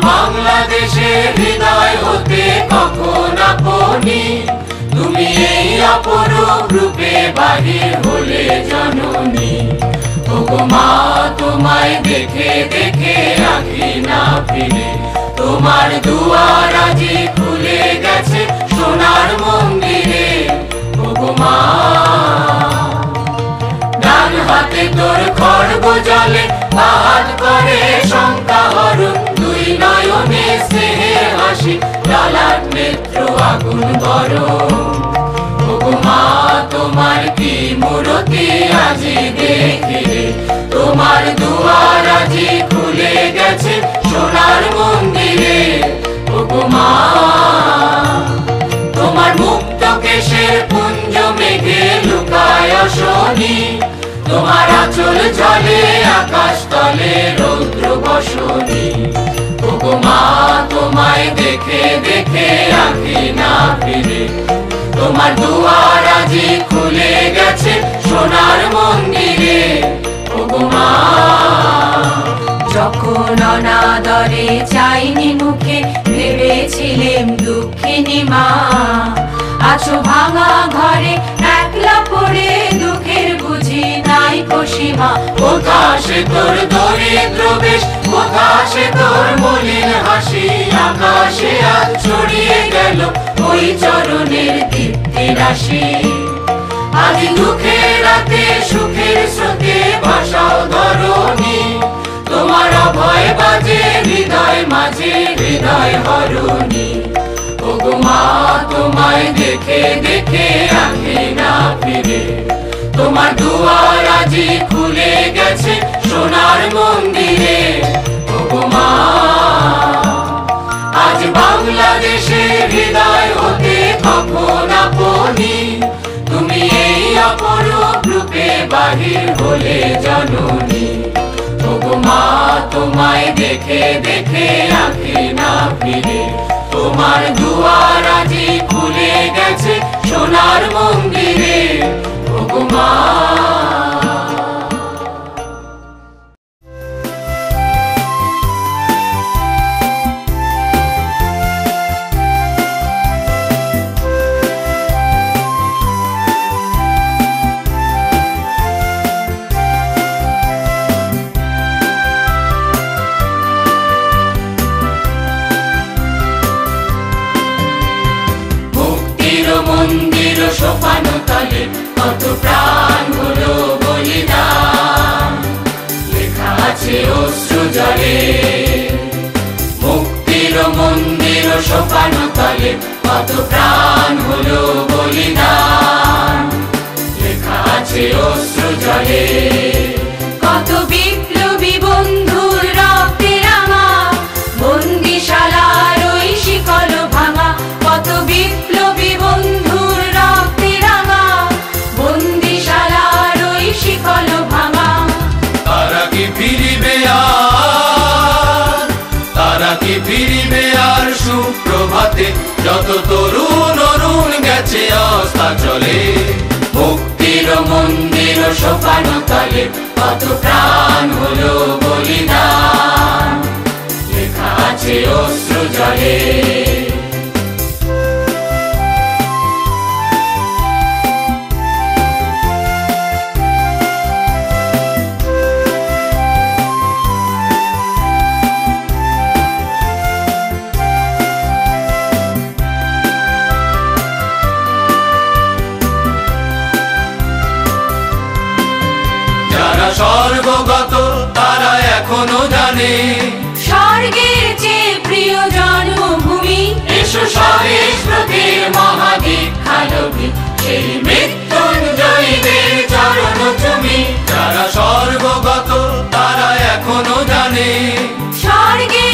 বাংলাদেশের হৃদয় হতে কখন আপনি তুমি এই অপরূপ রূপে বাহির হলে জননী। ওগো মা তোমায় দেখে দেখে আঁখি না ফিরে, তোমার দুয়ার আজি খুলে গেছে সোনার মন্দিরে। ওগো মা ডান হাতে তোর খড়গ জলে, বাদ করে শঙ্কা হরণ, দুই নয়নে স্নেহের হাসি, লালাট নেত্র আগুন গরম। ওগো মা তোমার কি মূরতি আজি দেখি রে, তোমার দুয়ার আজি খুলে গেছে সোনার মন্দিরে। ওগো মা তোমার মুক্ত কেশের পুঞ্জ মেঘে লুকায় শনি, তোমার আঁচল জলে আকাশ তলে রৌদ্র বসনি। ওগো মা তোমায় দেখে দেখে আঁখি না ফিরে, তোমার দুয়ার আজি খুলে গেছে সোনার মন্দিরে। ওগো মা যখন অনাদরে চাইনি মুখে, ভেবেছিলেম দুঃখিনী মা, আছো ভাঙা ঘরে একলা পড়ে, দুঃখের বুঝি নাই সীমা। কোথা সে তোর দরিদ্র বেশ, কোথা সে তোর মলিন হাসি, আকাশে আজ ছড়িয়ে গেল ওই চরণের দীপ্তি রাশি। আজ দুঃখের রাতে সুখের স্রোতে ভাসাও ধরণী, তোমার অভয় বাজে হৃদয় মাঝে হৃদয় হরণী। ওগো মা তোমায় দেখে দেখে আঁখি না ফিরে, তোমার দুয়ার আজি খুলে গেছে সোনার মন্দিরে। ওগো মা আজ বাংলাদেশের হৃদয় হতে কখন আপনি তুমি এই অপরূপ রূপে বাহির হলে জননী। ওগো মা তোমায় দেখে দেখে আঁখি না ফিরে, তোমার দুয়ার আজি খুলে গেছে সোনার মন্দিরে। ওগো মা মন্দির সোপান তলে কত প্রাণ হলো বলিদান, লেখা আছে অশ্রু জলে। মুক্তির মন্দির সোপান তলে কত প্রাণ হলো বলিদান, লেখা আছে অশ্রু জলে। কত বিপ্লবী বন্ধুর রক্তে রাঙা বন্দিশালার ওই শিকল ভাঙা, কত বিপ্লবী বন্ধুর রক্তে রাঙা বন্দিশালার ওই শিকল ভাঙা। তারা কি ফিরিবে আর, তারা কি ফিরিবে আর সুপ্রভাতে, যত তরুণ অরুণ গেছে অস্তাচলে। মুক্তির মন্দির সোপান তলে কত প্রাণ হলো বলিদান, লেখা আছে অশ্রু জলে। স্বর্গগত তারা এখনো জানে, স্বর্গের চেয়ে প্রিয় জন্মভূমি। এসো স্বদেশ ব্রতের মহাদীক্ষালোভী, সেই মৃত্যুঞ্জয়ীদের চরণ চুমি। যারা স্বর্গগত তারা এখনো জানে, স্বর্গের